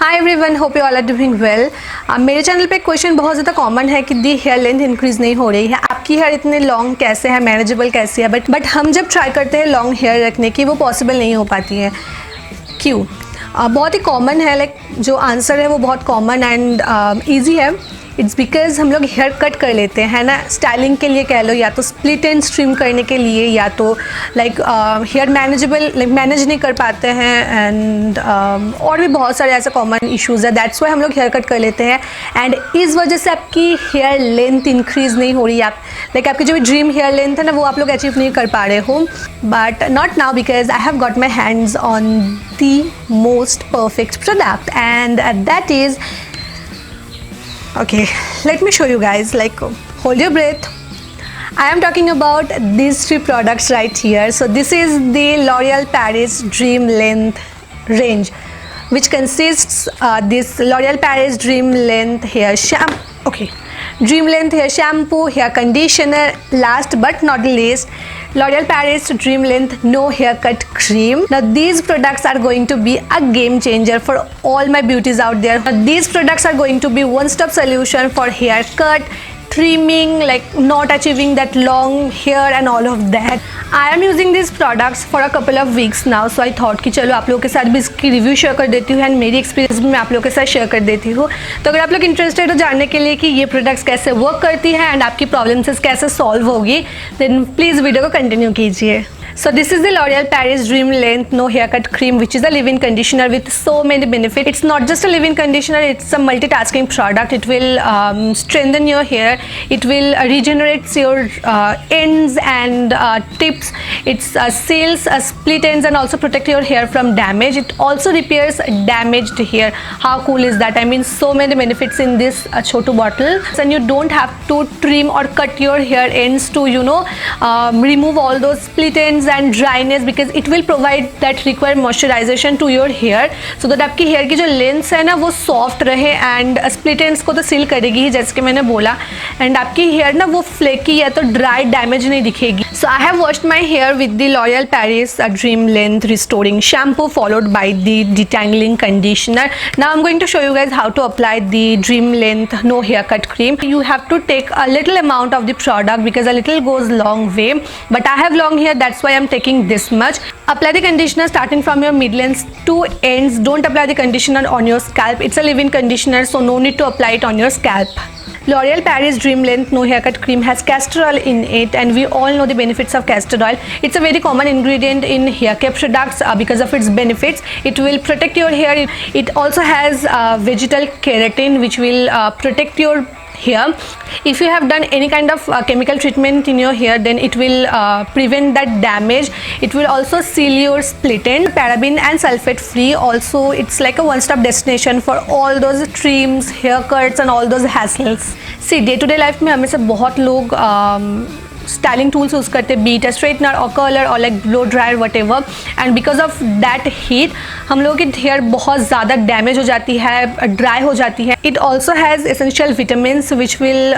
Hi everyone, hope you all are doing well. मेरे channel पे question बहुत ज़्यादा कॉमन है कि दी हेयर लेंथ इंक्रीज़ नहीं हो रही है, आपकी हेयर इतने लॉन्ग कैसे है, मैनेजेबल कैसे है। बट हम जब ट्राई करते हैं लॉन्ग हेयर रखने की, वो पॉसिबल नहीं हो पाती है। क्यों? बहुत ही कॉमन है, लाइक जो आंसर है वो बहुत कॉमन एंड ईजी है। इट्स बिकॉज हम लोग हेयर कट कर लेते हैं ना, स्टाइलिंग के लिए कह लो, या तो स्प्लिट एंड स्ट्रीम करने के लिए, या तो लाइक हेयर मैनेज नहीं कर पाते हैं एंड और भी बहुत सारे ऐसे कॉमन इश्यूज़ है। दैट्स वाई हम लोग हेयर कट कर लेते हैं एंड इस वजह से आपकी हेयर लेंथ इंक्रीज़ नहीं हो रही है। आप आपकी जो ड्रीम हेयर लेंथ है ना, वो आप लोग अचीव नहीं कर पा रहे हो। But not now, because I have got my hands on the most perfect product and that is okay, let me show you guys, like hold your breath. I am talking about these three products right here. So this is the Orealparis Dream Length range, which consists this Orealparis Dream Length hair shampoo, Dream Length hair shampoo, hair conditioner, last but not least Orealparis Dream Length no haircut cream. Now these products are going to be a game changer for all my beauties out there. Now, these products are going to be one-stop solution for haircut, trimming, like not achieving that long hair and all of that. I am using these products for a couple of weeks now, so I thought कि चलो आप लोगों के साथ भी इसकी review share कर देती हूँ एंड मेरी एक्सपीरियंस भी मैं आप लोगों के साथ शेयर कर देती हूँ। तो अगर आप लोग इंटरेस्टेड हो जानने के लिए कि ये प्रोडक्ट्स कैसे वर्क करती हैं एंड आपकी प्रॉब्लम्स कैसे सॉल्व होगी, देन प्लीज़ वीडियो को कंटिन्यू कीजिए। So this is the Orealparis Dream Length No Haircut Cream, which is a leave-in conditioner with so many benefits. It's not just a leave-in conditioner; it's a multitasking product. It will strengthen your hair. It will regenerate your ends and tips. It seals split ends and also protect your hair from damage. It also repairs damaged hair. How cool is that? I mean, so many benefits in this chotu bottle, and you don't have to trim or cut your hair ends to remove all those split ends and dryness, because it will provide that required moisturization to your hair so that आपकी hair की जो length है ना वो soft रहे and split ends को तो seal करेगी ही जैसे कि मैंने बोला, एंड आपकी हेयर ना वो फ्लेकी या तो ड्राई डैमेज नहीं दिखेगी। So I have washed my hair with the Orealparis dream length restoring shampoo followed by the detangling conditioner. Now I am going to show you guys how to apply the dream length no hair cut cream. You have to take a little amount of the product because a little goes long way, but I have long hair, that's why I'm taking this much. Apply the conditioner starting from your mid-length to ends. Don't apply the conditioner on your scalp. It's a leave-in conditioner, so no need to apply it on your scalp. Orealparis Dream Length No Haircut Cream has castor oil in it, and we all know the benefits of castor oil. It's a very common ingredient in hair care products because of its benefits. It will protect your hair. It also has vegetal keratin, which will protect your hair. If you have done any kind of chemical treatment in your hair, then it will prevent that damage. It will also seal your split end. Paraben and sulfate free. Also, it's like a one-stop destination for all those trims, haircuts and all those hassles. See, day-to-day life में हमें से बहुत लोग styling tools use करते हैं, beat straightener और curler और like blow dryer what ever, and because of that heat हम लोगों की हेयर बहुत ज़्यादा डैमेज हो जाती है, ड्राई हो जाती है। It also has essential vitamins which will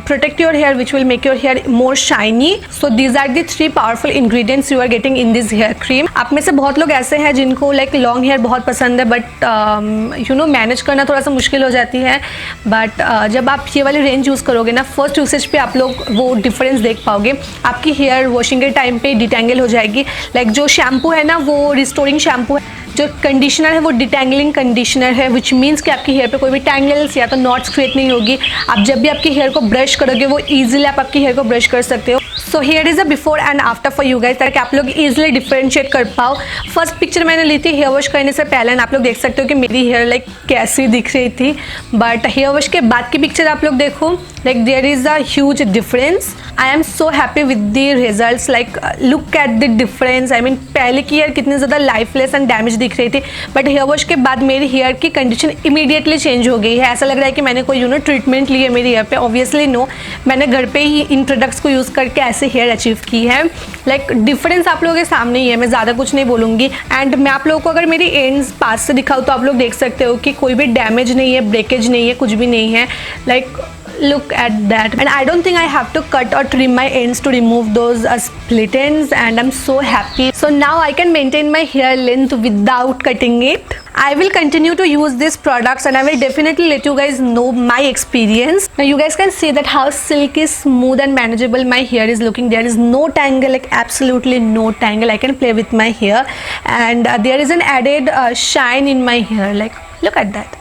protect your hair, which will make your hair more shiny. So these are the three powerful ingredients you are getting in this hair cream. आप में से बहुत लोग ऐसे हैं जिनको like long hair बहुत पसंद है, बट मैनेज करना थोड़ा सा मुश्किल हो जाती है। बट जब आप ये वाली रेंज यूज़ करोगे ना, फर्स्ट यूसेज पे आप लोग वो डिफरेंस देख पाओगे। आपकी हेयर वॉशिंग के टाइम पे डिटेंगल हो जाएगी। लाइक जो शैम्पू है ना वो रिस्टोरिंग शैम्पू है, जो कंडीशनर है वो डिटेंगलिंग कंडीशनर है, विच मीन्स कि आपकी हेयर पे कोई भी टैंगल्स या तो नॉट्स क्रिएट नहीं होगी। आप जब भी आपकी हेयर को ब्रश करोगे वो ईजिली आप आपकी हेयर को ब्रश कर सकते हो। So here is a before and after for you guys, ताकि आप लोग ईजिली डिफरेंशिएट कर पाओ। फर्स्ट पिक्चर मैंने ली थी हेयर वॉश करने से पहले, आप लोग देख सकते हो कि मेरी हेयर लाइक कैसी दिख रही थी, बट हेयर वॉश के बाद की पिक्चर आप लोग देखो, like there is a huge difference. I am so happy with the results, like look at the difference. I mean पहले की हेयर कितनी ज़्यादा लाइफलेस एंड डैमेज दिख रही थी, बट हेयर वॉश के बाद मेरी हेयर की कंडीशन इमीडिएटली चेंज हो गई है। ऐसा लग रहा है कि मैंने कोई ट्रीटमेंट ली है मेरी हेयर पे। ऑब्वियसली नो, मैंने घर पे ही इन प्रोडक्ट्स को यूज़ करके ऐसे हेयर अचीव की है। लाइक डिफरेंस आप लोगों के सामने ही है, मैं ज़्यादा कुछ नहीं बोलूँगी। एंड मैं आप लोगों को अगर मेरी एंड्स पास से दिखाऊँ तो आप लोग देख सकते हो कि कोई भी डैमेज नहीं है, ब्रेकेज नहीं है, कुछ भी नहीं है। Like look at that, and I don't think I have to cut or trim my ends to remove those split ends, and I'm so happy. So now I can maintain my hair length without cutting it. I will continue to use these products and I will definitely let you guys know my experience. Now you guys can see that how silky, smooth and manageable my hair is looking. There is no tangle, like absolutely no tangle. I can play with my hair, and there is an added shine in my hair. Like look at that.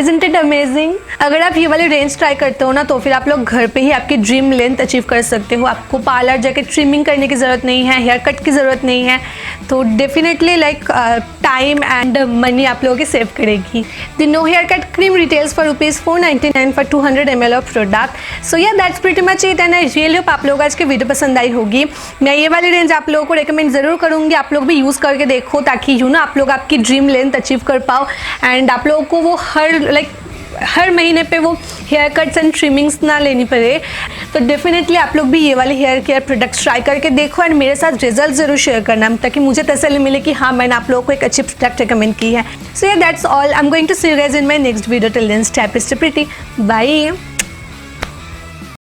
Isn't it amazing? अगर आप ये वाले range try करते हो ना, तो फिर आप लोग घर पे ही आपकी ड्रीम लेंथ अचीव कर सकते हो. आपको पार्लर जाके ट्रिमिंग करने की ज़रूरत नहीं है, हेयर कट की ज़रूरत नहीं है. तो definitely like time and money आप लोगों की सेव करेगी. The no hair cut cream retails for ₹499 for 200 ml of product. So yeah that's pretty much it, and I really hope आप लोगों को आज की वीडियो पसंद आई होगी. मैं ये वाली रेंज आप लोगों को रिकमेंड ज़रूर करूँगी. आप लोग भी यूज़ करके देखो, ताकि आप लोग आपकी ड्रीम लेंथ अचीव कर पाओ, एंड आप लोगों को वो हर महीने पे वो हेयर कट्स एंड ट्रिमिंग्स ना लेनी पड़े. तो डेफिनेटली आप लोग भी ये वाले हेयर केयर प्रोडक्ट्स ट्राई करके देखो, एंड मेरे साथ रिजल्ट ज़रूर शेयर करना, ताकि मुझे तसल्ली मिले कि हाँ, मैंने आप लोगों को एक अच्छी प्रोडक्ट रिकमेंड की है. So yeah that's all. I am going to see you guys in my next video. Till then stay happy, stay pretty. Bye.